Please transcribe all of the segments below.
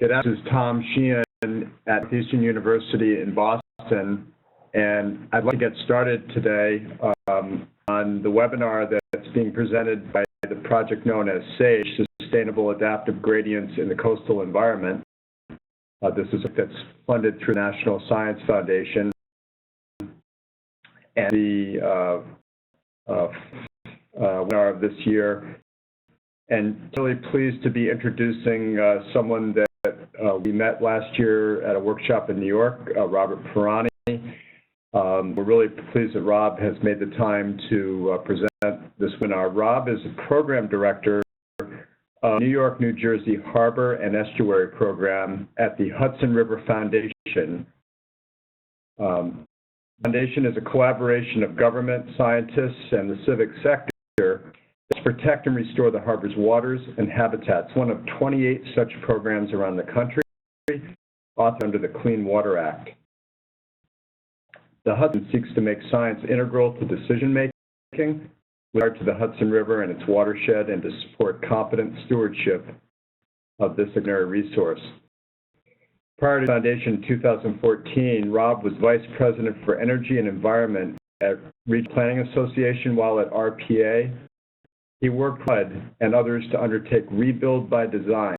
Good afternoon. This is Tom Sheehan at Eastern University in Boston, and I'd like to get started today on the webinar that's being presented by the project known as SAGE, Sustainable Adaptive Gradients in the Coastal Environment. This is that's funded through the National Science Foundation, and the webinar of this year. And really pleased to be introducing someone that we met last year at a workshop in New York, Robert Pirani. We're really pleased that Rob has made the time to present this webinar. Rob is a program director of New York, New Jersey Harbor and Estuary Program at the Hudson River Foundation. Foundation is a collaboration of government, scientists, and the civic sector to protect and restore the harbor's waters and habitats, one of 28 such programs around the country, authored under the Clean Water Act. The Hudson seeks to make science integral to decision-making with regard to the Hudson River and its watershed, and to support competent stewardship of this extraordinary resource. Prior to the foundation in 2014, Rob was Vice President for Energy and Environment at Regional Planning Association while at RPA. He worked with HUD and others to undertake Rebuild by Design,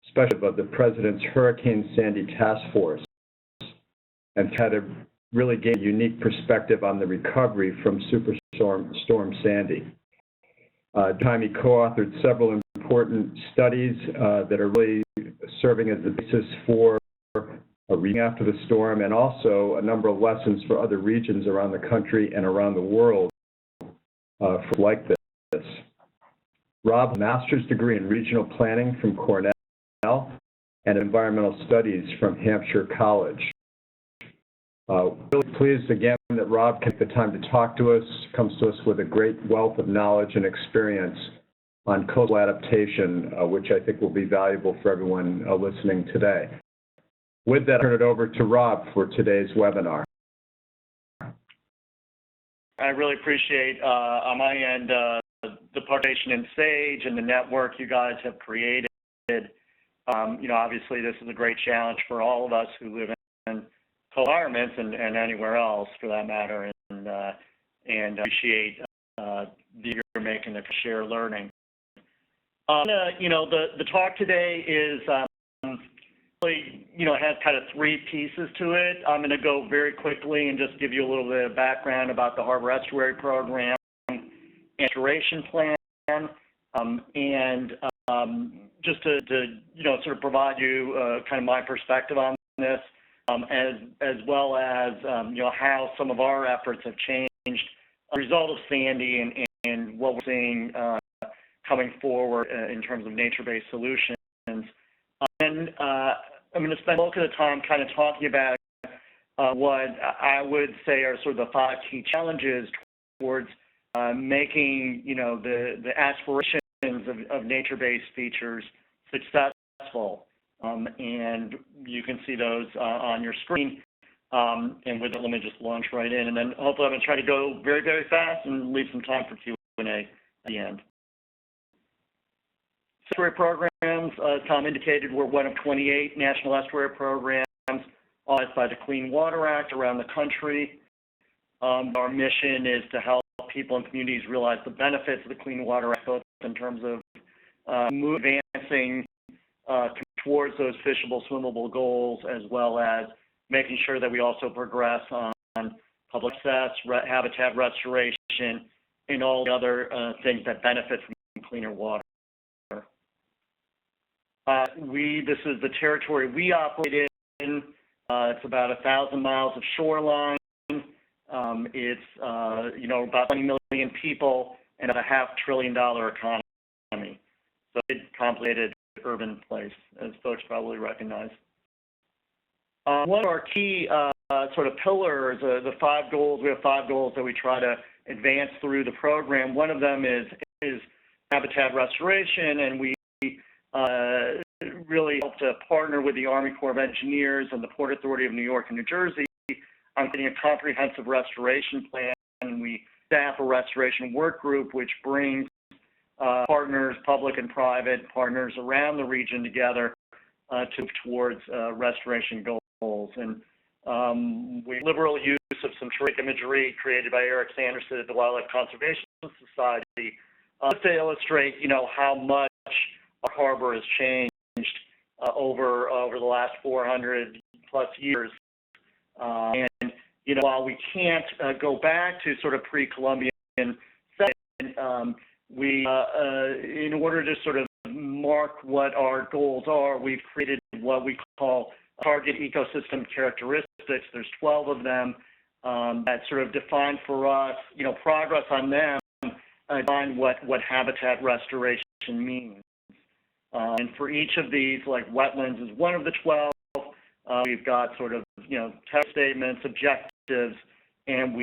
especially of the President's Hurricane Sandy Task Force, and had to really gain a unique perspective on the recovery from Superstorm Sandy. He co-authored several important studies that are really serving as the basis for a reading after the storm, and also a number of lessons for other regions around the country and around the world like this. Rob has a master's degree in regional planning from Cornell and environmental studies from Hampshire College. Really pleased again that Rob took the time to talk to us, comes to us with a great wealth of knowledge and experience on coastal adaptation, which I think will be valuable for everyone listening today. With that, I'll turn it over to Rob for today's webinar. I really appreciate, on my end, the participation in SAGE and the network you guys have created. Obviously this is a great challenge for all of us who live in coastal environments and anywhere else for that matter, and appreciate you're making to share learning. The talk today is really, has kind of three pieces to it. I'm going to go very quickly and just give you a little bit of background about the Harbor Estuary Program and Restoration Plan, and just to sort of provide you kind of my perspective on this, as well as how some of our efforts have changed as a result of Sandy and what we're seeing coming forward in terms of nature-based solutions. And I'm going to spend most of the time kind of talking about what I would say are sort of the 5 key challenges towards making the aspirations of nature-based features successful. And you can see those on your screen. And with that, let me just launch right in, and then hopefully I'm going to try to go very, very fast and leave some time for Q&A at the end. Estuary programs, as Tom indicated, we're one of 28 national estuary programs authorized by the Clean Water Act around the country. Our mission is to help people and communities realize the benefits of the Clean Water Act, both in terms of advancing towards those fishable, swimmable goals, as well as making sure that we also progress on public access, habitat restoration, and all the other things that benefit from cleaner water. This is the territory we operate in. It's about 1,000 miles of shoreline. It's about 20 million people and about a $500 billion economy. So it's a complicated urban place, as folks probably recognize. One of our key sort of pillars, the 5 goals. We have 5 goals that we try to advance through the program. One of them is habitat restoration, and we really hope to partner with the Army Corps of Engineers and the Port Authority of New York and New Jersey on getting a comprehensive restoration plan. And we staff a restoration work group which brings partners, public and private partners around the region together to move towards restoration goals. And we liberal use of some terrific imagery created by Eric Sanderson at the Wildlife Conservation Society to illustrate, how much our harbor has changed over the last 400 plus years. And while we can't go back to sort of pre-Columbian setting, we, in order to sort of mark what our goals are, we've created what we call target ecosystem characteristics. There's 12 of them that sort of define for us, progress on them, define what habitat restoration means. And for each of these, like wetlands is one of the 12, we've got sort of, text statements, objectives, and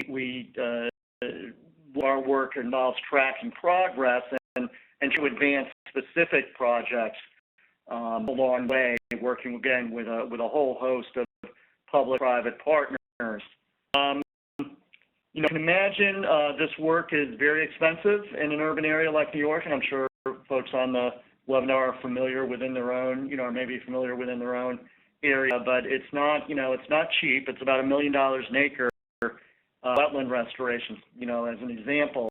our work involves tracking progress and to advance specific projects along the way, working again with a whole host of public-private partners. You can imagine this work is very expensive in an urban area like New York, and I'm sure folks on the webinar are familiar within their own, or maybe familiar within their own area, but it's not, it's not cheap. It's about $1 million an acre wetland restoration, as an example.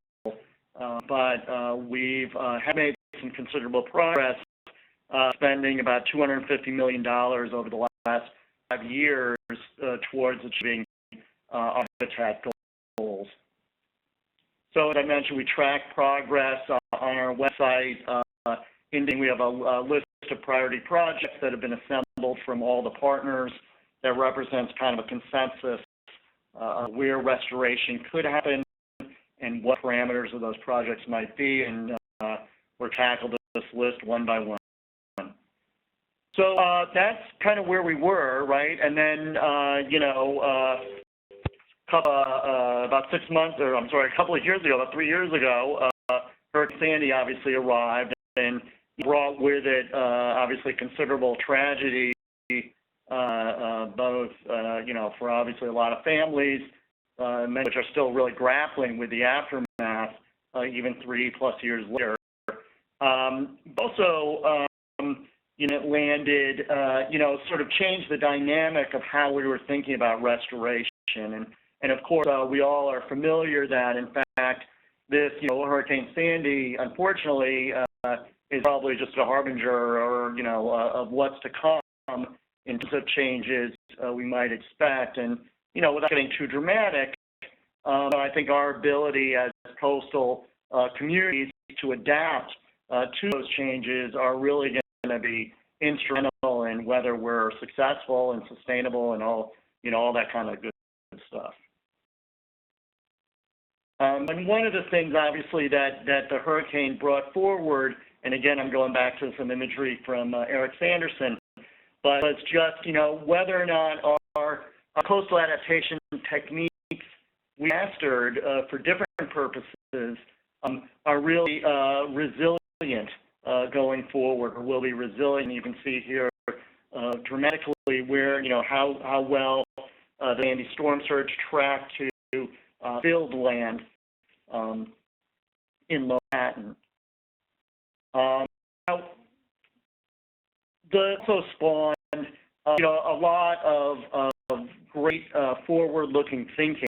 But we've have made some considerable progress, spending about $250 million over the last 5 years towards achieving our habitat goals. So as I mentioned, we track progress on our website. We have a list of priority projects that have been assembled from all the partners that represents kind of a consensus where restoration could happen and what parameters of those projects might be, and we're tackled this list one by one. So that's kind of where we were, right? And then, about 6 months, or I'm sorry, a couple of years ago, about 3 years ago, Hurricane Sandy obviously arrived and brought with it obviously considerable tragedy, both, for obviously a lot of families, many which are still really grappling with the aftermath, even 3+ years later. Also, it landed, sort of changed the dynamic of how we were thinking about restoration. And of course, we all are familiar that, in fact, this, Hurricane Sandy, unfortunately, is probably just a harbinger or, of what's to come in terms of changes we might expect. And, without getting too dramatic, I think our ability as coastal communities to adapt to those changes are really going to be instrumental in whether we're successful and sustainable and all, all that kind of good stuff. And one of the things, obviously, that the hurricane brought forward, and again, I'm going back to some imagery from Eric Sanderson, but it's just, whether or not our coastal adaptation techniques we mastered for different purposes are really resilient going forward, or will be resilient. You can see here dramatically where, how well the Sandy storm surge tracked to filled land in Manhattan. The also spawned, a lot of great forward-looking thinking,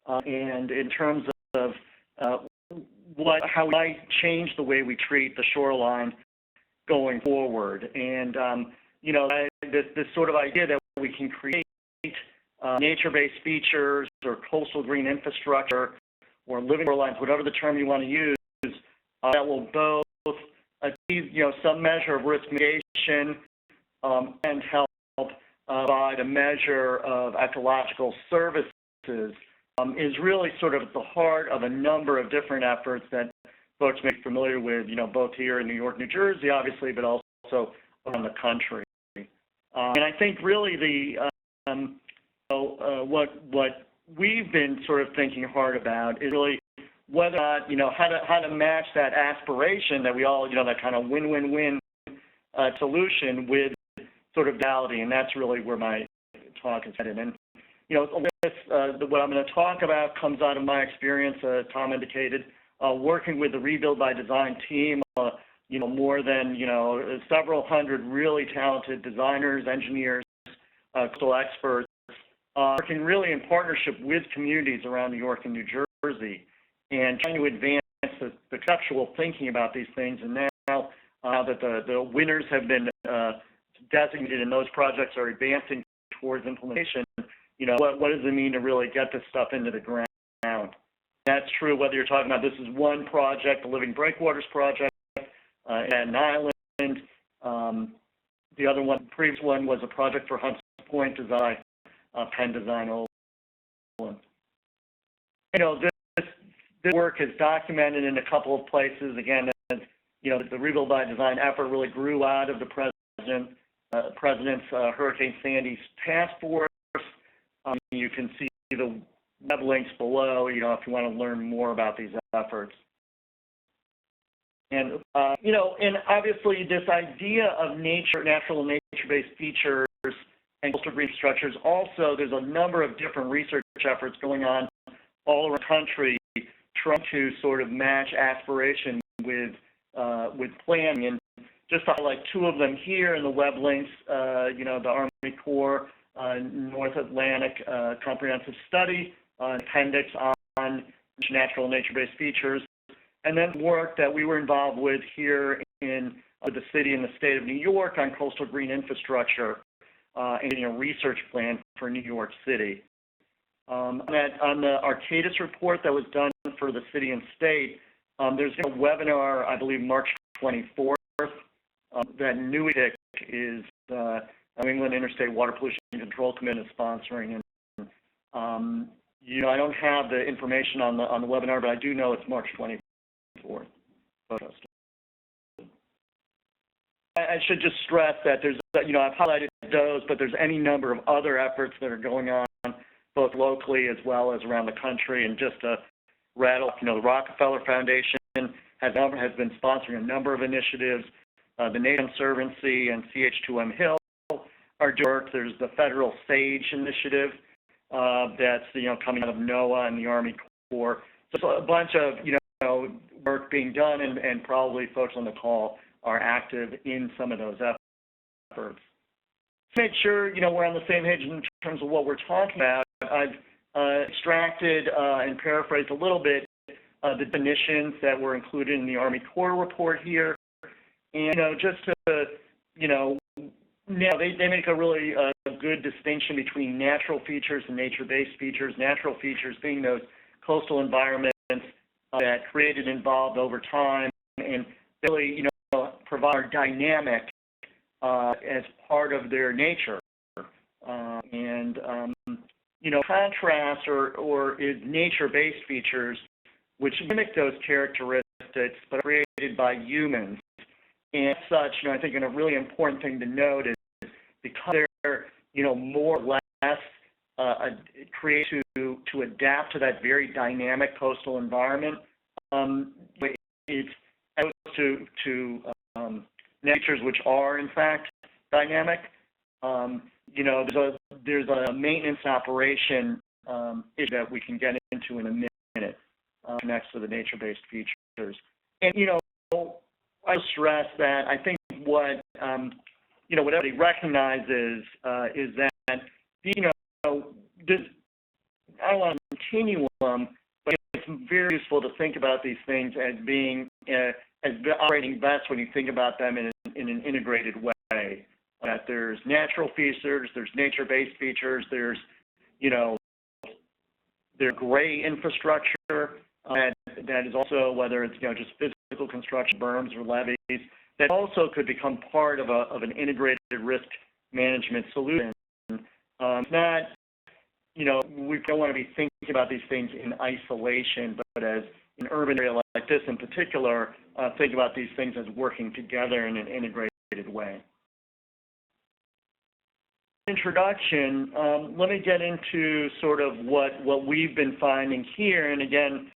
and in terms of how we might change the way we treat the shoreline going forward. And this sort of idea that we can create nature-based features or coastal green infrastructure or living shorelines, whatever the term you want to use, that will both achieve, some measure of risk mitigation and help provide a measure of ecological services, is really sort of at the heart of a number of different efforts that folks may be familiar with, both here in New York, New Jersey, obviously, but also around the country. And I think really what we've been sort of thinking hard about is really whether or not, how to match that aspiration that we all, that kind of win-win-win solution with sort of reality, and that's really where my talk is headed. And, what I'm going to talk about comes out of my experience, Tom indicated, working with the Rebuild by Design team more than, several hundred really talented designers, engineers, coastal experts, working really in partnership with communities around New York and New Jersey, and trying to advance the conceptual thinking about these things. And now that the winners have been designated and those projects are advancing towards implementation, what does it mean to really get this stuff into the ground? That's true whether you're talking about, this is one project, the Living Breakwaters project at an island. The other one, the previous one, was a project for Hunts Point Design, Penn Design Olin. This work is documented in a couple of places. Again, as, the Rebuild by Design effort really grew out of the President's Hurricane Sandy task force. You can see the web links below, if you want to learn more about these efforts. And, and obviously this idea of natural and nature-based features and coastal reef structures, also there's a number of different research efforts going on all around the country trying to sort of match aspiration with planning. And just to highlight two of them here in the web links, the Army Corps North Atlantic Comprehensive Study, appendix on natural and nature-based features, and then work that we were involved with here in the city and the state of New York on coastal green infrastructure and a research plan for New York City. On the Arcadis report that was done for the city and state, there's a webinar, I believe, March 24th, that NUIC is New England Interstate Water Pollution Control Committee is sponsoring. And I don't have the information on the webinar, but I do know it's March 24th. I should just stress that there's, I've highlighted those, but there's any number of other efforts that are going on, both locally as well as around the country. And just to rattle, the Rockefeller Foundation has been sponsoring a number of initiatives. The Nature Conservancy and CH2M Hill are doing work. There's the Federal SAGE initiative that's coming out of NOAA and the Army Corps. So a bunch of work being done, and probably folks on the call are active in some of those efforts. To make sure we're on the same page in terms of what we're talking about, I've extracted and paraphrased a little bit the definitions that were included in the Army Corps report here, and just to now they make a really good distinction between natural features and nature-based features. Natural features being those coastal environments that created and evolved over time, and really provide dynamic as part of their nature. Contrast or is nature-based features which mimic those characteristics but are created by humans. And as such, I think a really important thing to note is because they're more or less created to adapt to that very dynamic coastal environment, it's opposed to natures which are in fact dynamic. There's a maintenance operation issue that we can get into in a minute, connects to the nature-based features. And I stress that I think what what everybody recognizes is that this, I don't want a continuum, but it's very useful to think about these things as being as operating best when you think about them in an integrated way. That there's natural features, there's nature-based features, there's gray infrastructure that is also, whether it's just physical construction, berms or levees, that also could become part of an integrated risk management solution. It's not, we don't want to be thinking about these things in isolation, but as an urban area like this in particular, think about these things as working together in an integrated way. Introduction, let me get into sort of what we've been finding here. And again,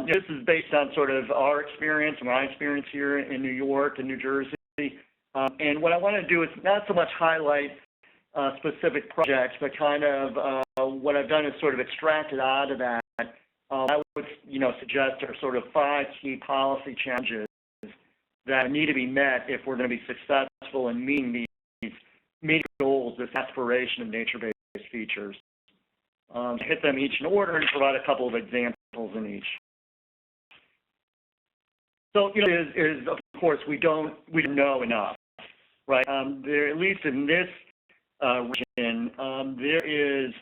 this is based on sort of our experience, my experience here in New York and New Jersey. And what I want to do is not so much highlight specific projects, but kind of what I've done is sort of extracted out of that. I would suggest are sort of 5 key policy challenges that need to be met if we're going to be successful in meeting these goals, this aspiration of nature-based features. Hit them each in order and provide a couple of examples in each. So, is of course we don't know enough, right? There, at least in this region, there is,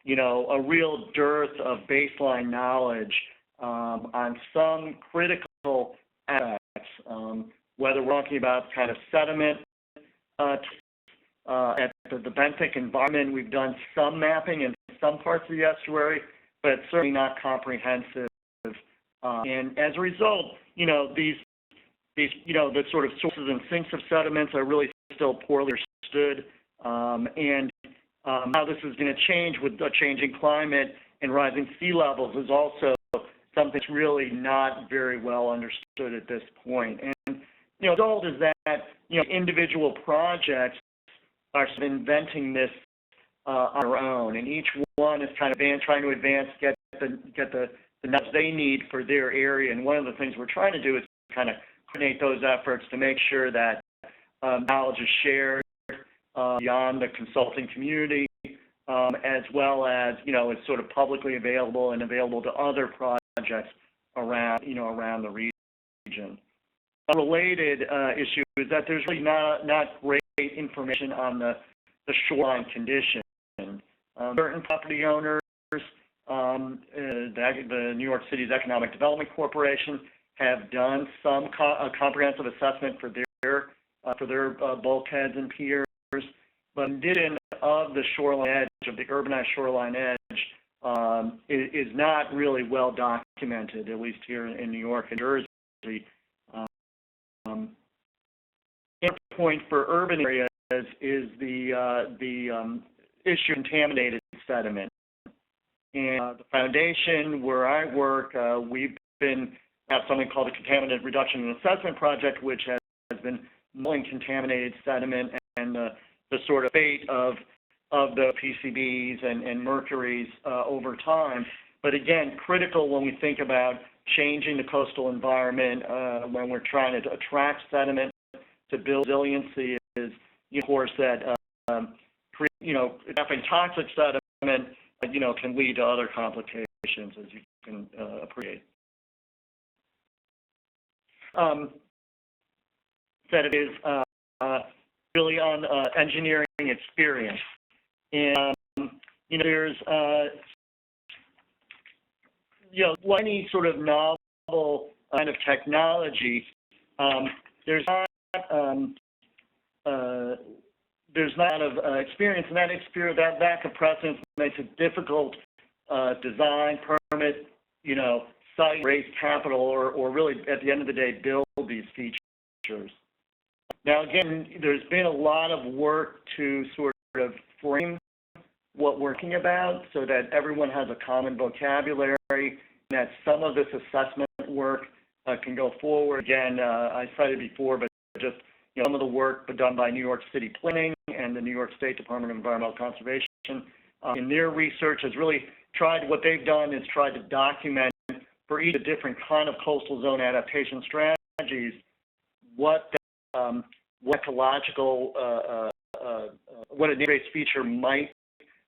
a real dearth of baseline knowledge on some critical aspects, whether we're talking about kind of sediment at the benthic environment. We've done some mapping in some parts of the estuary, but it's certainly not comprehensive. And as a result, these the sort of sources and sinks of sediments are really still poorly understood. And how this is going to change with a changing climate and rising sea levels is also something that's really not very well understood at this point. And, the result is that, individual projects are sort of inventing this on their own, and each one is kind of trying to advance, get the knowledge they need for their area. And one of the things we're trying to do is kind of coordinate those efforts to make sure that knowledge is shared beyond the consulting community, as well as, is sort of publicly available and available to other projects around, around the region. A related issue is that there's really not great information on the shoreline condition. Certain property owners, the New York City's Economic Development Corporation, have done some comprehensive assessment for their bulkheads and piers, but condition of the shoreline edge, of the urbanized shoreline edge, is not really well documented, at least here in New York and Jersey. The point for urban areas is the issue of contaminated sediment. And the foundation where I work, we've have something called the Contaminant Reduction and Assessment Project, which has been modeling contaminated sediment and the sort of fate of the PCBs and mercuries over time. But again, critical when we think about changing the coastal environment, when we're trying to attract sediment to build resiliency, is, of course, that having toxic sediment, can lead to other complications, as you can appreciate. That it is really on engineering experience, and there's like any sort of novel kind of technology, there's not a lot of experience, and that lack of precedence makes it difficult design, permit, site, raise capital, or really at the end of the day build these features. Now again, there's been a lot of work to sort of frame what we're talking about so that everyone has a common vocabulary, and that some of this assessment work can go forward. Again, I cited before, but just some of the work done by New York City Planning and the New York State Department of Environmental Conservation in their research has really what they've done is tried to document for each different kind of coastal zone adaptation strategies what ecological, what a nature-based feature might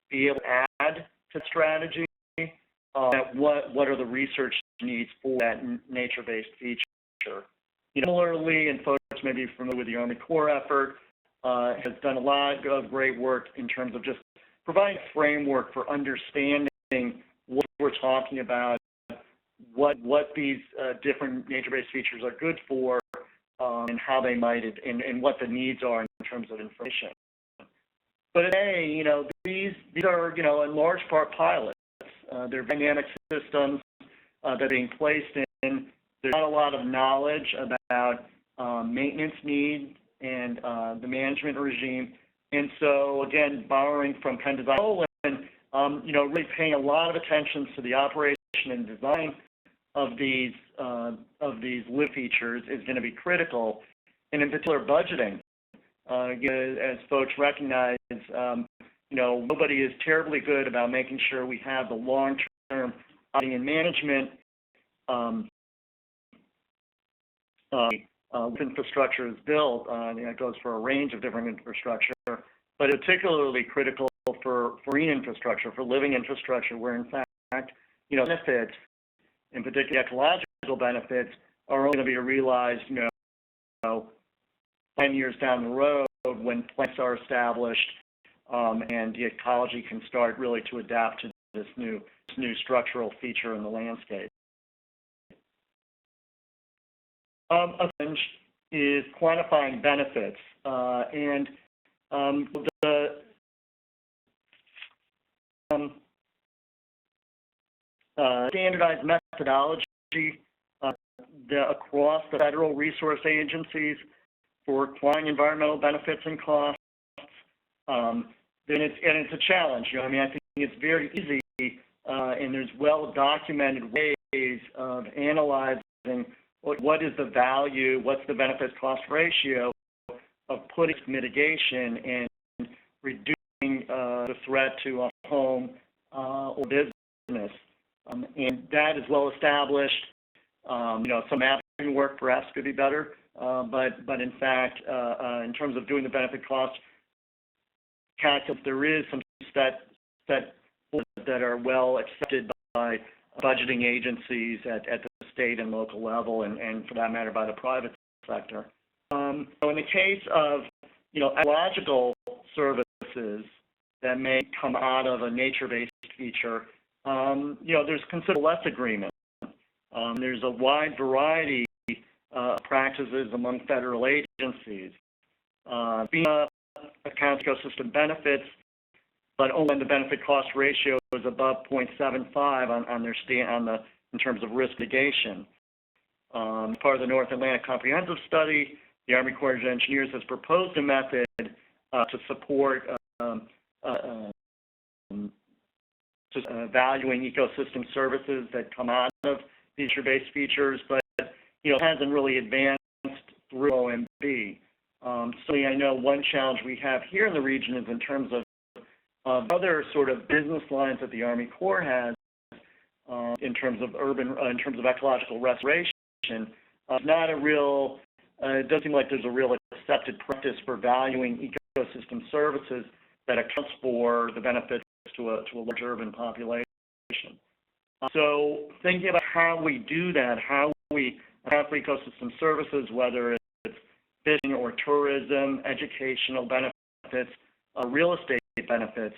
be able to add to the strategy, what are the research needs for that nature-based feature. Similarly, and folks may be familiar with the Army Corps effort, has done a lot of great work in terms of just providing a framework for understanding what we're talking about, what these different nature-based features are good for, and how they might, and what the needs are in terms of information. But today, these are, in large part pilots. They're dynamic systems that are being placed in. There's not a lot of knowledge about maintenance needs and the management regime. And so, again, borrowing from Penn Design Poland, really paying a lot of attention to the operation and design of these live features is going to be critical, and in particular budgeting. As folks recognize, nobody is terribly good about making sure we have the long-term operating and management infrastructure is built, it goes for a range of different infrastructure, but it's particularly critical for green infrastructure, for living infrastructure, where in fact, benefits, in particular ecological benefits, are only going to be realized, 10 years down the road when plants are established and the ecology can start really to adapt to this new structural feature in the landscape. A challenge is quantifying benefits, and the standardized methodology across the federal resource agencies for quantifying environmental benefits and costs. Then it's a challenge. I think it's very easy, and there's well-documented ways of analyzing what is the value, what's the benefit-cost ratio of putting mitigation and reducing the threat to a home or business. And that is well established. Some mapping work perhaps could be better, but in fact, in terms of doing the benefit-cost calculus, there is some set that are well accepted by budgeting agencies at the state and local level, and for that matter, by the private sector. So in the case of, ecological services that may come out of a nature-based feature, there's considerable less agreement. There's a wide variety of practices among federal agencies. FEMA accounts ecosystem benefits, but only when the benefit-cost ratio is above 0.75 in terms of risk mitigation. Part of the North Atlantic Comprehensive Study, the Army Corps of Engineers has proposed a method to support valuing ecosystem services that come out of nature-based features, but hasn't really advanced through OMB. So I know one challenge we have here in the region is in terms of other sort of business lines that the Army Corps has in terms of ecological restoration. Not a real. It doesn't seem like there's a real accepted practice for valuing ecosystem services that accounts for the benefits to a large urban population. So thinking about how we do that, how we account for ecosystem services, whether it's fishing or tourism, educational benefits, real estate benefits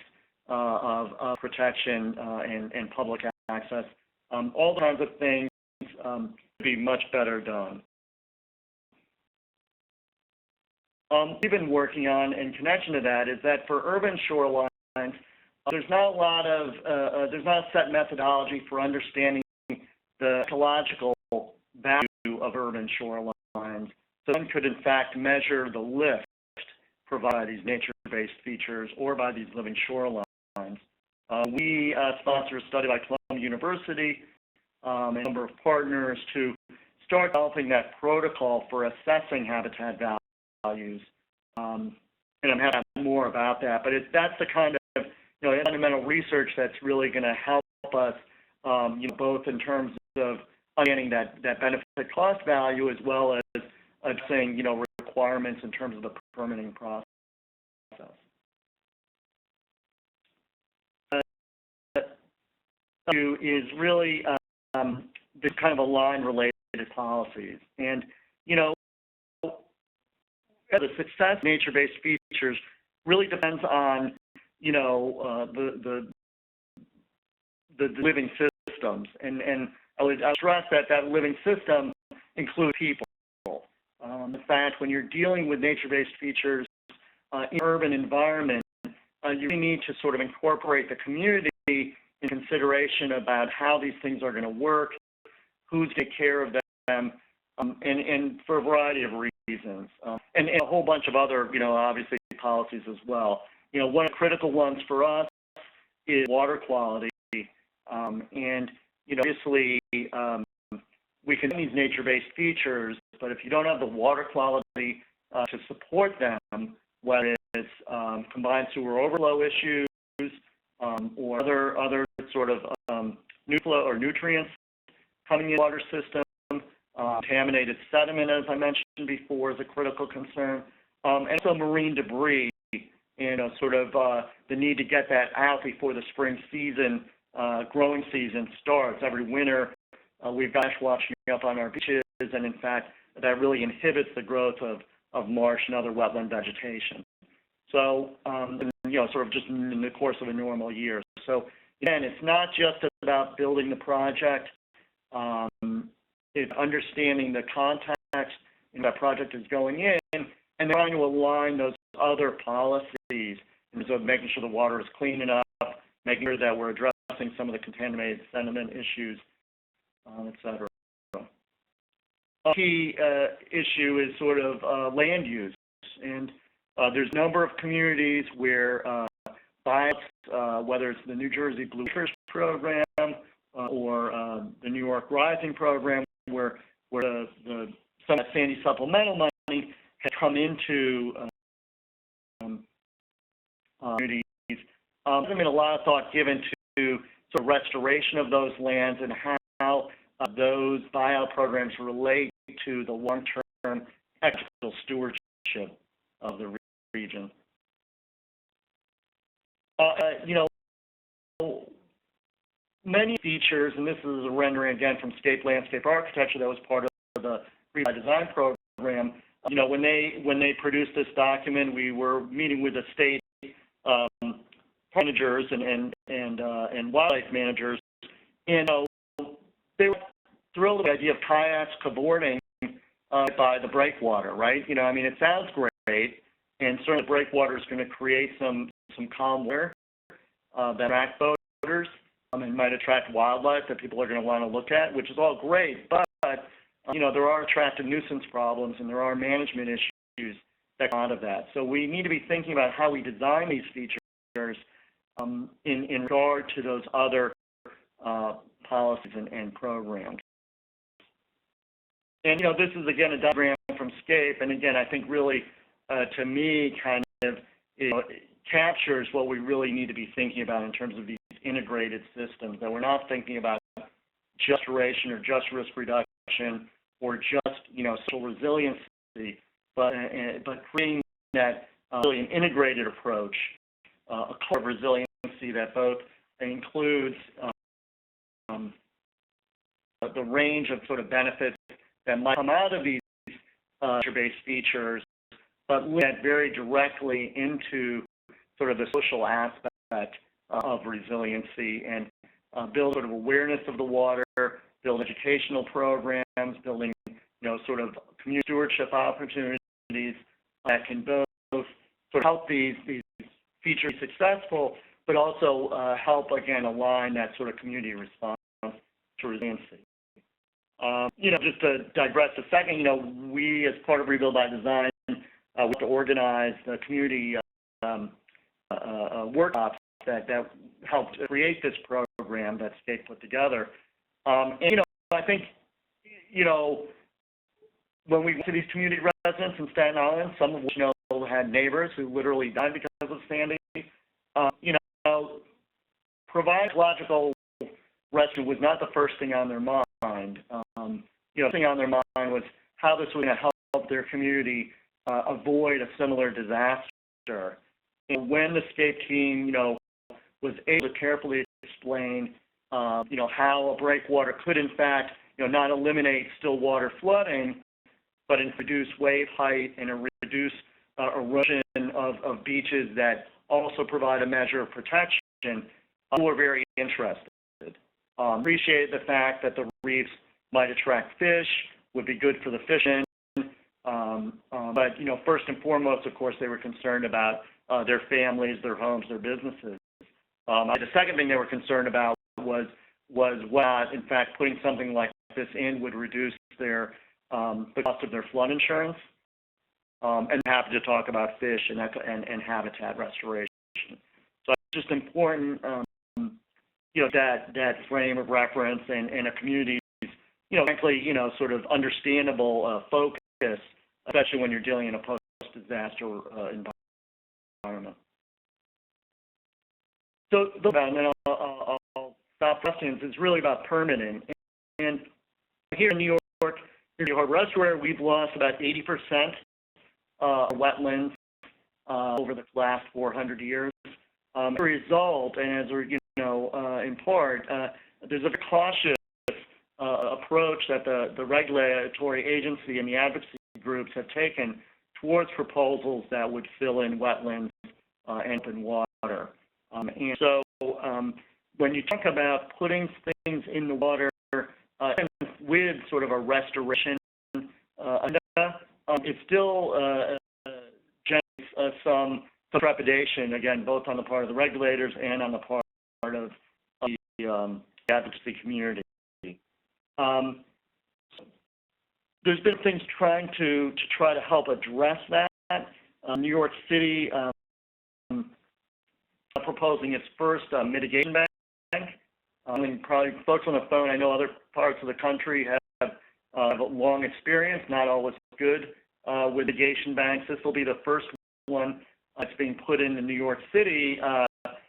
of protection and public access, all kinds of things could be much better done. We've been working on, in connection to that, is that for urban shorelines, there's not a set methodology for understanding the ecological value of urban shorelines. So one could, in fact, measure the lift provided by these nature-based features or by these living shorelines. We sponsor a study by Columbia University and a number of partners to start developing that protocol for assessing habitat values. And I'm happy to talk more about that, but that's the kind of fundamental research that's really going to help us, both in terms of understanding that benefit cost value as well as saying, requirements in terms of the permitting process. Is really this kind of aligned related policies, and the success of nature-based features really depends on the living systems, and I would stress that living system includes people. In fact, when you're dealing with nature-based features in an urban environment, you really need to sort of incorporate the community in consideration about how these things are going to work, who's going to take care of them, and for a variety of reasons, and a whole bunch of other, obviously policies as well. One of the critical ones for us is water quality, and obviously we can use nature-based features, but if you don't have the water quality to support them, whether it's combined sewer overflow issues or other sort of new flow or nutrients coming in the water system, Contaminated sediment, as I mentioned before, is a critical concern, and also marine debris, sort of the need to get that out before the spring season, growing season starts. Every winter, we've got ash washing up on our beaches, and in fact, that really inhibits the growth of marsh and other wetland vegetation. So, sort of just in the course of a normal year. So, again, it's not just about building the project. It's understanding the context in that project is going in, and trying to align those other policies in terms of making sure the water is clean enough, making sure that we're addressing some of the contaminated sediment issues, et cetera. A key issue is sort of land use, and there's a number of communities where buyouts, whether it's the New Jersey Blue Acres program or the New York Rising program, where some of that Sandy supplemental money has come into communities. There's been a lot of thought given to sort of restoration of those lands and how those buyout programs relate to the long-term ecological stewardship of the region. Many features, and this is a rendering again from Scape Landscape Architecture that was part of the design program. When they produced this document, we were meeting with the state managers and wildlife managers, and they were thrilled with the idea of kayaks cavorting by the breakwater, right? It sounds great, and certainly the breakwater is going to create some calm water that attract boaters and might attract wildlife that people are going to want to look at, which is all great, but there are attractive nuisance problems and there are management issues that come out of that. So we need to be thinking about how we design these features in regard to those other policies and programs. And this is again a diagram from Scape, and again I think really to me kind of captures what we really need to be thinking about in terms of these integrated systems, that we're not thinking about just restoration or just risk reduction or just social resiliency, but creating that really an integrated approach, a core of resiliency that both includes the range of sort of benefits that might come out of these nature-based features, but look at very directly into sort of the social aspect of resiliency and build sort of awareness of the water, build educational programs, building sort of community stewardship opportunities that can both sort of help these features be successful, but also help again align that sort of community response to resiliency. Just to digress a second, we as part of Rebuild by Design, we have to organize the community workshops that helped create this program that Scape put together. And I think when we went to these community residents in Staten Island, some of which had neighbors who literally died because of Sandy, provide ecological rescue was not the first thing on their mind. The thing on their mind was how this was going to help their community avoid a similar disaster. And when the Scape team, was able to carefully explain, how a breakwater could, in fact, not eliminate still water flooding, but reduce wave height and reduce erosion of beaches that also provide a measure of protection, we were very interested. Appreciated the fact that the reefs might attract fish, would be good for the fishing, but first and foremost, of course, they were concerned about their families, their homes, their businesses. The second thing they were concerned about was what, in fact, putting something like this in would reduce the cost of their flood insurance. And happy to talk about fish and habitat restoration. So it's just important, that frame of reference and a community's, frankly, sort of understandable focus, especially when you're dealing in a post-disaster environment. So, and then I'll stop questions. It's really about permitting. And here in New York, the harbor estuary, we've lost about 80% of wetlands over the last 400 years. As a result, and as in part, there's a cautious approach that the regulatory agency and the advocacy groups have taken towards proposals that would fill in wetlands and open water. And so when you talk about putting things in the water with sort of a restoration agenda, it still generates some trepidation, again, both on the part of the regulators and on the part of the advocacy community. There's been things trying to try to help address that. New York City proposing its first mitigation bank. Probably folks on the phone, I know other parts of the country have a long experience, not always good with mitigation banks. This will be the first one that's being put into New York City, and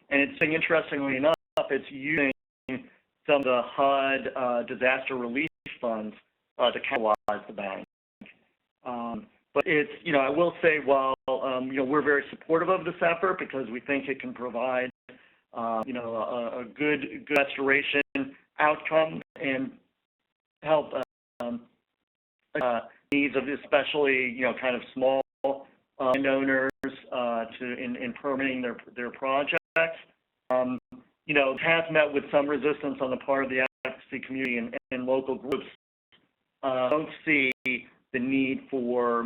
it's saying, interestingly enough, it's using some of the HUD disaster relief funds to catalyze the bank. But it's, I will say, while, we're very supportive of this effort because we think it can provide, a good restoration outcome and help needs of especially, kind of small landowners in permitting their projects. It has met with some resistance on the part of the advocacy community and local groups. Don't see the need for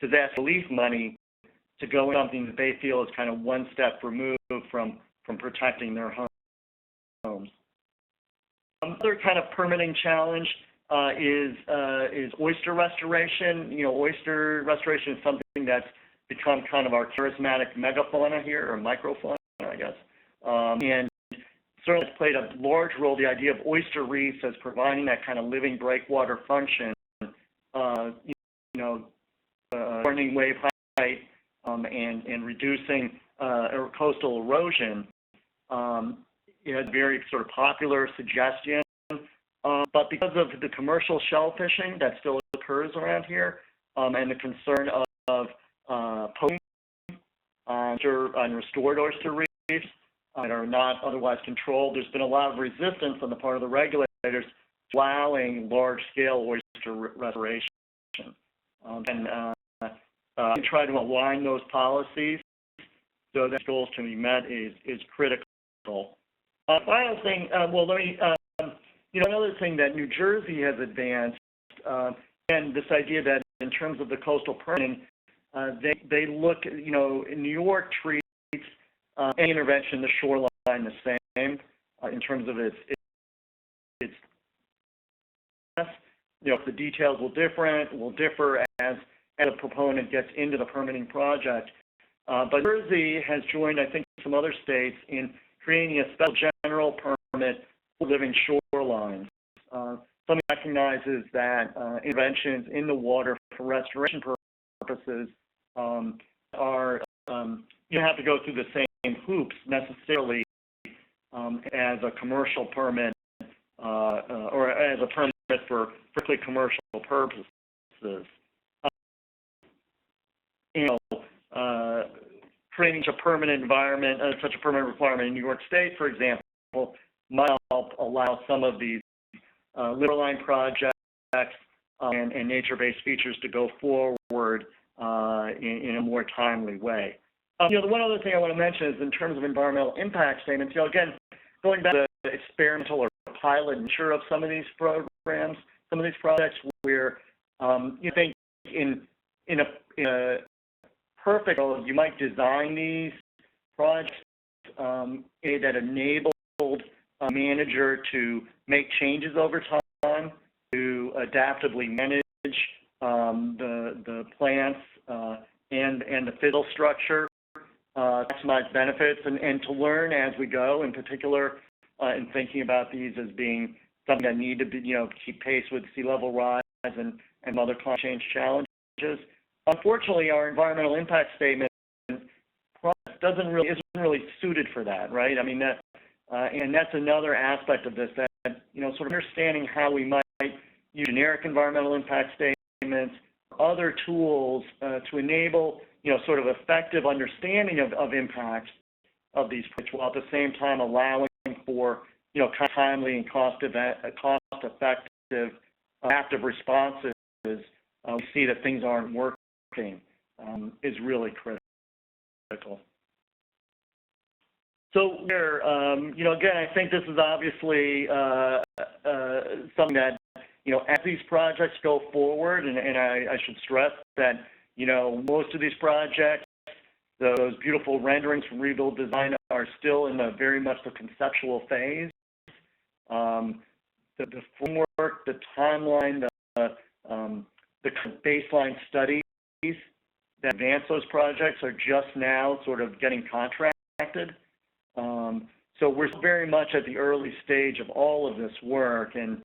disaster relief money to go in something that they feel is kind of one step removed from protecting their homes. Another kind of permitting challenge is oyster restoration. Oyster restoration is something that's become kind of our charismatic megafauna here, or microfauna, I guess. And certainly it's played a large role, the idea of oyster reefs as providing that kind of living breakwater function, warning wave height and reducing coastal erosion. It's a very sort of popular suggestion, but because of the commercial shell fishing that still occurs around here, and the concern of poaching on restored oyster reefs that are not otherwise controlled, there's been a lot of resistance on the part of the regulators to allowing large-scale oyster restoration. And try to align those policies so that goals can be met is critical. Final thing, another thing that New Jersey has advanced, and this idea that in terms of the coastal permitting, they look, in New York treats any intervention in the shoreline the same in terms of its the details will differ as a proponent gets into the permitting project. But New Jersey has joined, I think, some other states in creating a special general permit for living shorelines. Something recognizes that interventions in the water for restoration purposes have to go through the same hoops necessarily as a commercial permit or as a permit for strictly commercial purposes. Creating such a permanent environment, such a permanent requirement in New York State, for example, might help allow some of these shoreline projects and nature-based features to go forward in a more timely way. The one other thing I want to mention is in terms of environmental impact statements. Again, going back to the experimental or pilot nature of some of these programs, some of these projects, where you think in a perfect world, you might design these projects that enabled a manager to make changes over time, to adaptively manage the plants and the physical structure, maximize benefits, and to learn as we go, in particular in thinking about these as being something that need to be, keep pace with sea level rise and other climate change challenges. Unfortunately, our environmental impact statement process isn't really suited for that, right? I mean, and that's another aspect of this, that sort of understanding how we might use generic environmental impact statements, other tools to enable, sort of effective understanding of impacts of these projects, while at the same time allowing for, timely and cost-effective adaptive responses. We see that things aren't working is really critical. So here, again, I think this is obviously something that, as these projects go forward, and I should stress that, most of these projects, those beautiful renderings from rebuild design are still in very much the conceptual phase. The framework, the timeline, the baseline studies that advance those projects are just now sort of getting contracted. So we're very much at the early stage of all of this work, and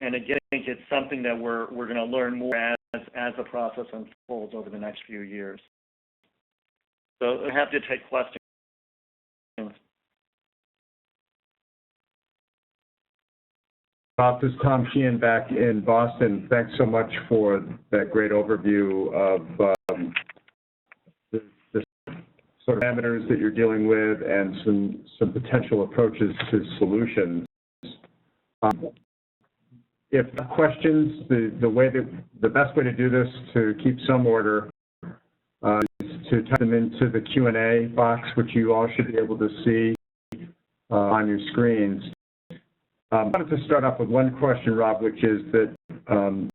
again, I think it's something that we're going to learn more as the process unfolds over the next few years. So I'm happy to take questions. Bob, this is Tom Sheehan back in Boston. Thanks so much for that great overview of the sort of parameters that you're dealing with and some potential approaches to solutions. If questions, the best way to do this to keep some order is to type them into the Q&A box, which you all should be able to see on your screens. I wanted to start off with one question, Rob, which is that, and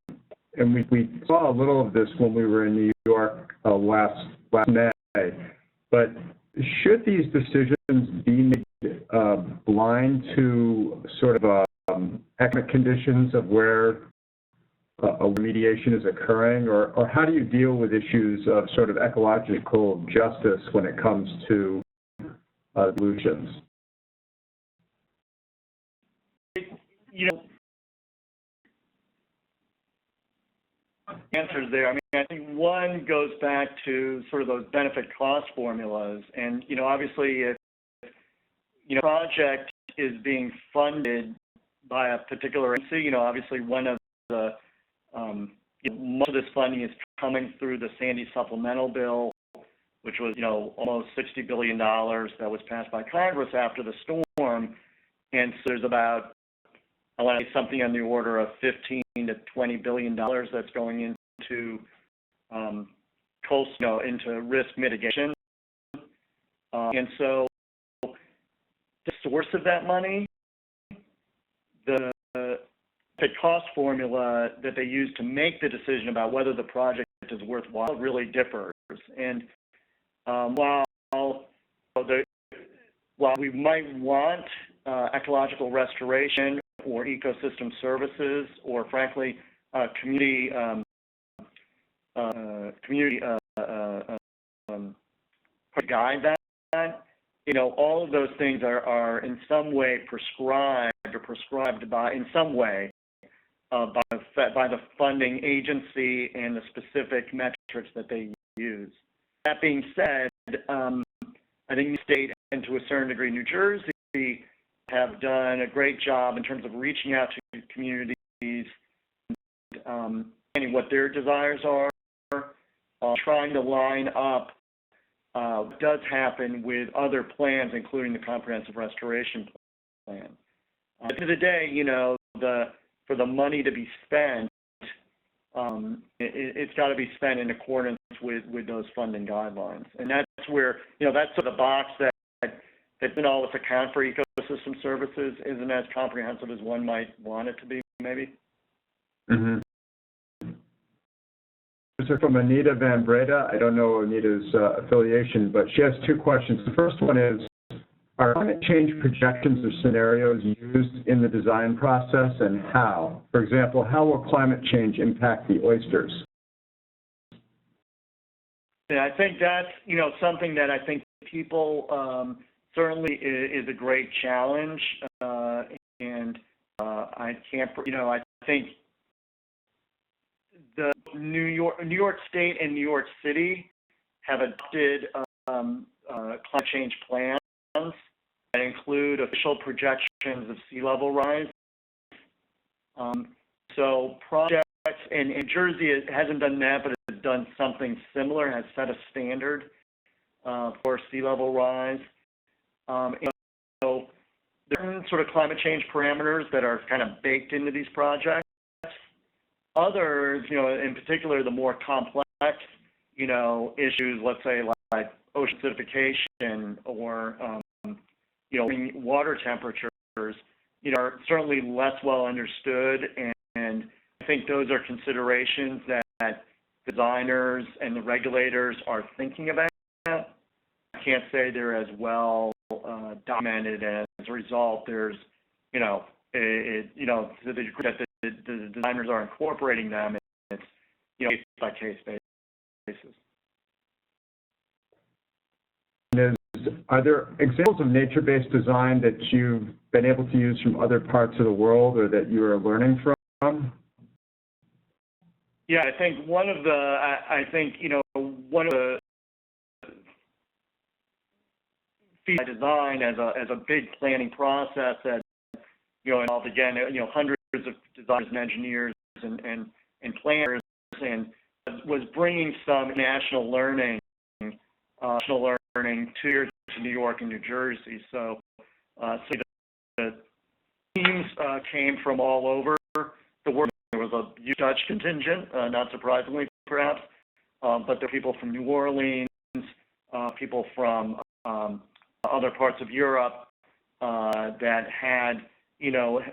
we saw a little of this when we were in New York last May, but should these decisions be made blind to sort of economic conditions of where a remediation is occurring, or how do you deal with issues of sort of ecological justice when it comes to solutions? Answers there. I mean, I think one goes back to sort of those benefit cost formulas, and obviously, if project is being funded by a particular agency, obviously one of the most of this funding is coming through the Sandy supplemental bill, which was almost $60 billion that was passed by Congress after the storm, and so there's about, I want to say something on the order of $15 to $20 billion that's going into into risk mitigation. And so the source of that money, the cost formula that they use to make the decision about whether the project is worthwhile really differs. And while we might want ecological restoration or ecosystem services, or frankly, community guide that, all of those things are in some way prescribed by, in some way, by the funding agency and the specific metrics that they use. That being said, I think the state, and to a certain degree New Jersey, have done a great job in terms of reaching out to communities and what their desires are, trying to line up what does happen with other plans, including the Comprehensive Restoration Plan. At the end of the day, for the money to be spent, it's got to be spent in accordance with those funding guidelines. And that's where, that's sort of the box that doesn't always account for ecosystem services, isn't as comprehensive as one might want it to be, maybe. Mm-hmm. This is from Anita Van Breda. I don't know Anita's affiliation, but she has two questions. The first one is, are climate change projections or scenarios used in the design process, and how? For example, how will climate change impact the oysters? Yeah, I think that's, something that I think people certainly is a great challenge, and I can't, I think the New York State and New York City have adopted climate change plans that include official projections of sea level rise. so projects, and Jersey it hasn't done that, but it's done something similar, has set a standard for sea level rise. And so there are sort of climate change parameters that are kind of baked into these projects. Others, in particular, the more complex, issues, let's say like ocean acidification or, water temperatures, are certainly less well understood, and I think those are considerations that designers and the regulators are thinking about. I can't say they're as well documented, and as a result, there's, to the degree that the designers are incorporating them, it's, case by case basis. Are there examples of nature-based design that you've been able to use from other parts of the world or that you are learning from? Yeah, I think one of the features by design as a big planning process that, involved again, hundreds of designers and engineers and planners, and was bringing some national learning to New York and New Jersey. So the teams came from all over the world. There was a huge Dutch contingent, not surprisingly, perhaps, but there were people from New Orleans, people from other parts of Europe that had,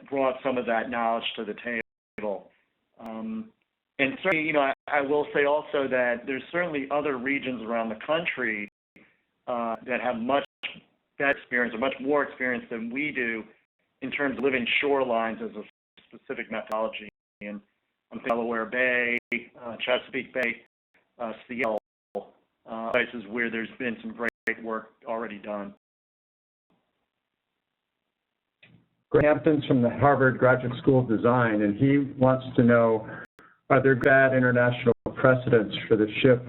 brought some of that knowledge to the table. And certainly, I will say also that there's certainly other regions around the country that have much better experience or much more experience than we do in terms of living shorelines as a specific methodology. And I'm thinking Delaware Bay, Chesapeake Bay, Seattle, places where there's been some great work already done. Greg Hampton's from the Harvard Graduate School of Design, and he wants to know, are there bad international precedents for the shift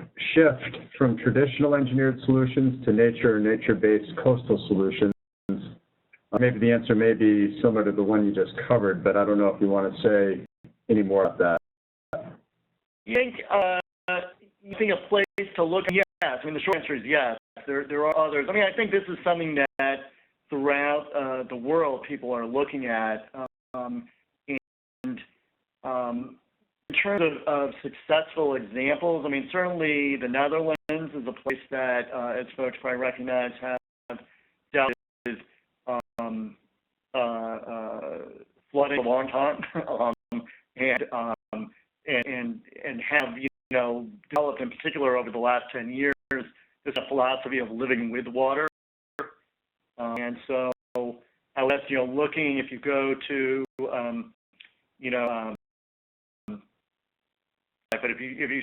from traditional engineered solutions to nature-based coastal solutions? Maybe the answer may be similar to the one you just covered, but I don't know if you want to say any more about that. I think a place to look at, yes. I mean, the short answer is yes. There are others. I mean, I think this is something that throughout the world people are looking at. In terms of successful examples, I mean, certainly the Netherlands is a place that, as folks probably recognize, have dealt with flooding a long time, and have developed in particular over the last 10 years this philosophy of living with water. And so, I guess looking, if you go to but if you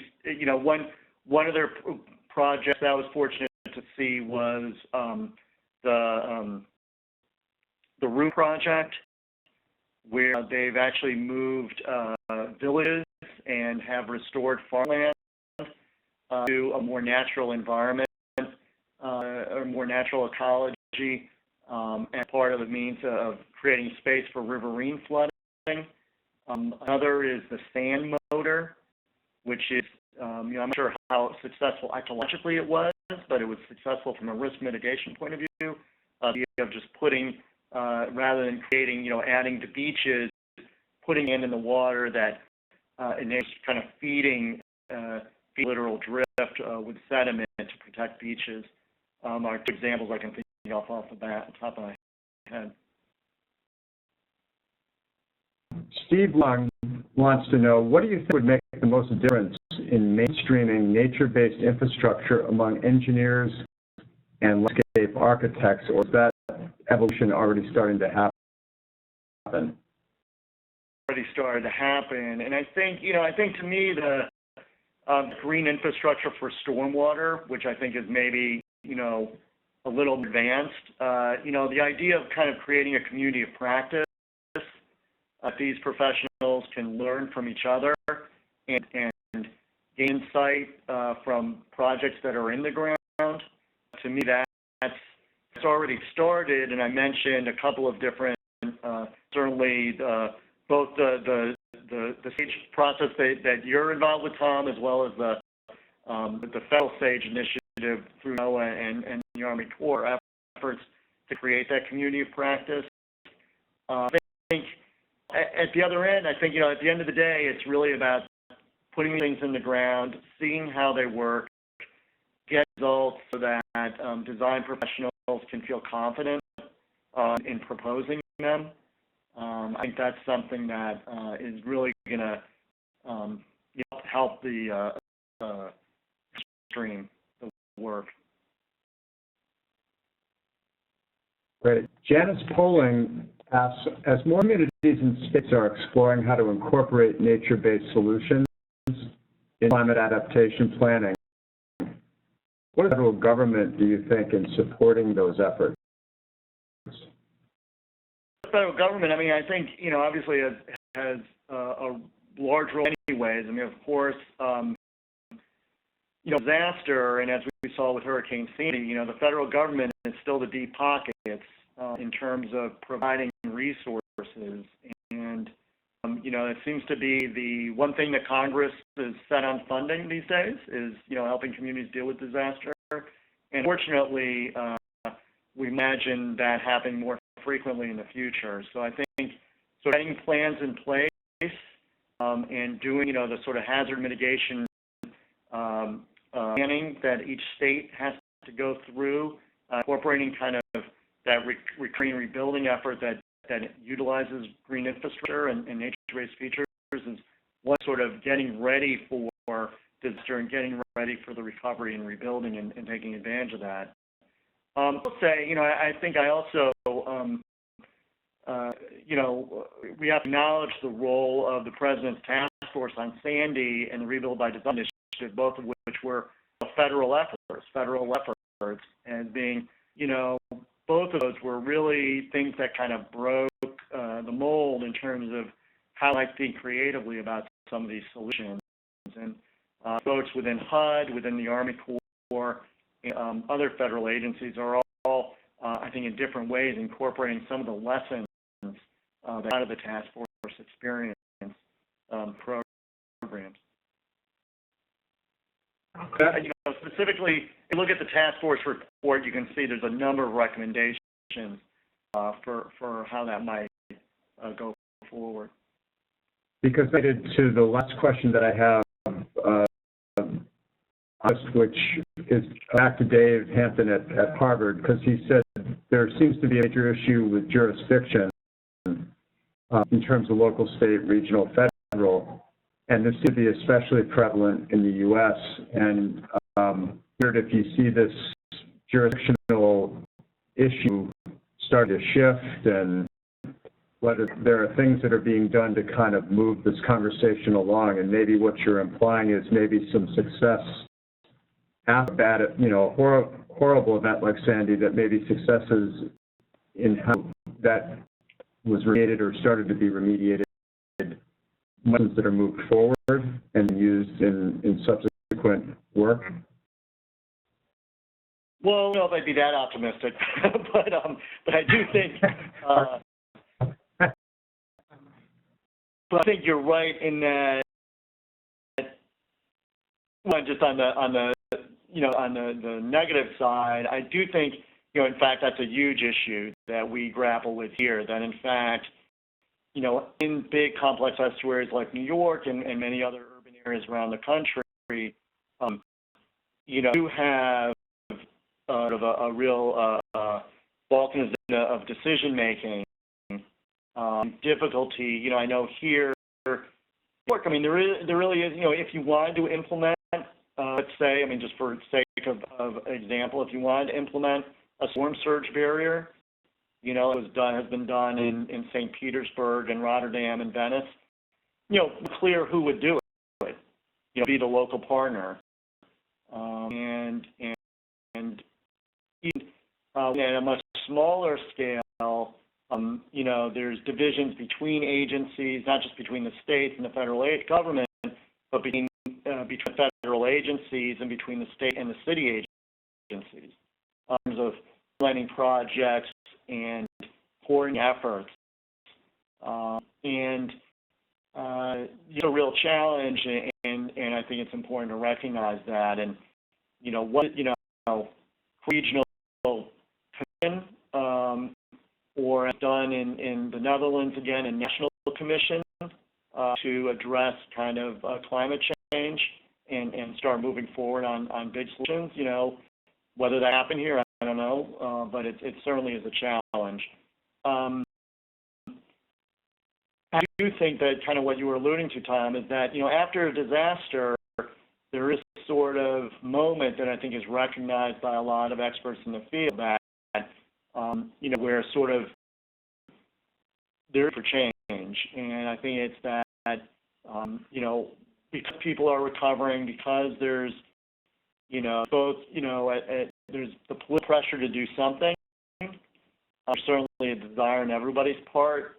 one of their projects that I was fortunate to see was the Root project, where they've actually moved villages and have restored farmland to a more natural environment, or more natural ecology, and part of the means of creating space for riverine flooding. Another is the sand motor, which is, I'm not sure how successful ecologically it was, but it was successful from a risk mitigation point of view. The idea of just putting, rather than creating, adding to beaches, putting in the water that enables kind of feeding literal drift with sediment to protect beaches. Are two examples I can think of off the top of my head. Steve Long wants to know, what do you think would make the most difference in mainstreaming nature-based infrastructure among engineers and landscape architects, or is that evolution already starting to happen? Already started to happen, and I think to me the green infrastructure for stormwater, which I think is maybe a little advanced. The idea of kind of creating a community of practice. These professionals can learn from each other and gain insight from projects that are in the ground. To me, that's already started, and I mentioned a couple of different, certainly both the the stage process that you're involved with, Tom, as well as the federal stage initiative through NOAA and the Army Corps efforts to create that community of practice. I think at the other end, I think, at the end of the day, it's really about putting things in the ground, seeing how they work, get results so that design professionals can feel confident in proposing them. I think that's something that is really going to help the stream, the work. Great. Janice Poling asks, as more communities and states are exploring how to incorporate nature-based solutions in climate adaptation planning, what is the federal government, do you think, in supporting those efforts? The federal government, I think, obviously has a large role in many ways. Of course, disaster, and as we saw with Hurricane Sandy, the federal government is still the deep pockets in terms of providing resources. And, it seems to be the one thing that Congress is set on funding these days is, helping communities deal with disaster. And fortunately, we imagine that happening more frequently in the future. So I think getting plans in place and doing, the sort of hazard mitigation planning that each state has to go through, incorporating kind of that recurring rebuilding effort that utilizes green infrastructure and nature-based features is one sort of getting ready for disaster and getting ready for the recovery and rebuilding and taking advantage of that. I'll say, I think I also, we have to acknowledge the role of the President's task force on Sandy and the Rebuild by Design initiative, both of which were federal efforts, and being, both of those were really things that kind of broke the mold in terms of how I think creatively about some of these solutions. And folks within HUD, within the Army Corps, other federal agencies are all, I think, in different ways incorporating some of the lessons out of the task force experience programs. Okay. Specifically, if you look at the task force report, you can see there's a number of recommendations for how that might go forward. Because related to the last question that I have, which is back to Dave Hampton at Harvard, because he said there seems to be a major issue with jurisdiction in terms of local, state, regional, federal, and this should be especially prevalent in the U.S. And wondered if you see this jurisdictional issue start to shift, and whether there are things that are being done to kind of move this conversation along, and maybe what you're implying is maybe some success after bad, horrible event like Sandy, that maybe successes in how that was remediated or started to be remediated, lessons that are moved forward and used in subsequent work. Well, I don't know if I'd be that optimistic, but I do think, but I think you're right in that. Well, just on the negative side, I do think, in fact, that's a huge issue that we grapple with here. That in fact, in big complex estuaries like New York and many other urban areas around the country, you have sort of a real balkanization of decision making, difficulty. I know here, there really is. If you wanted to implement, let's say, just for sake of example, if you wanted to implement a storm surge barrier, has been done in St. Petersburg and Rotterdam and Venice. Clear who would do it. Be the local partner, and even at a much smaller scale, there's divisions between agencies, not just between the states and the federal government, but between federal agencies and between the state and the city agencies in terms of planning projects and coordinating efforts. a real challenge, and I think it's important to recognize that. And what regional commission or done in the Netherlands again, a national commission to address kind of climate change and start moving forward on big solutions. Whether that happened here, I don't know, but it certainly is a challenge. I do think that kind of what you were alluding to, Tom, is that, after a disaster, there is a sort of moment that I think is recognized by a lot of experts in the field that, where sort of there's for change. And I think it's that, because people are recovering, because there's, both, there's the political pressure to do something. Certainly a desire on everybody's part,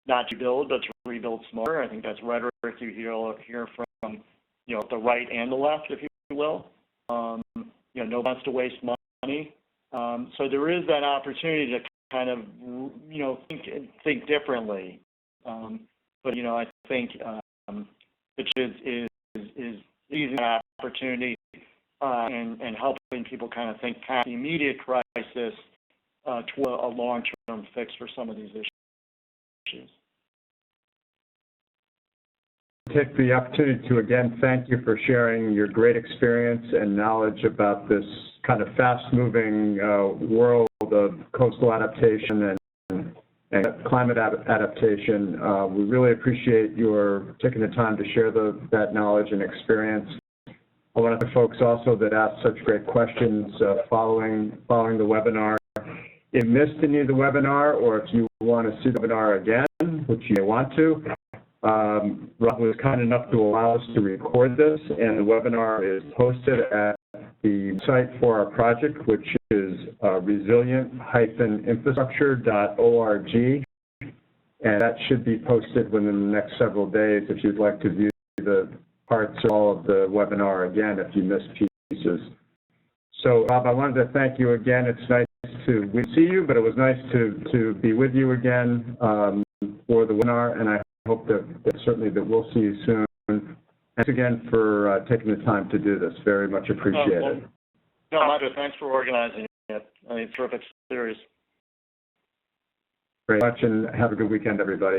not to build, but to rebuild smarter. I think that's rhetoric you hear from, the right and the left, if you will. No one wants to waste money. So there is that opportunity to kind of, think differently. But, I think which is using that opportunity and helping people kind of think past the immediate crisis to a long-term fix for some of these issues. Take the opportunity to again thank you for sharing your great experience and knowledge about this kind of fast-moving world of coastal adaptation and climate adaptation. We really appreciate your taking the time to share that knowledge and experience. I want to thank folks also that asked such great questions following the webinar. If you missed any of the webinar, or if you want to see the webinar again, which you may want to, Rob was kind enough to allow us to record this, and the webinar is posted at the site for our project, which is resilient-infrastructure.org, and that should be posted within the next several days if you'd like to view the parts or all of the webinar again if you missed pieces. So, Rob, I wanted to thank you again. It's nice to see you, but it was nice to be with you again for the webinar, and I hope that certainly that we'll see you soon. Thanks again for taking the time to do this. Very much appreciated. No, Roger, thanks for organizing it. I mean, terrific series. Very much, and have a good weekend, everybody.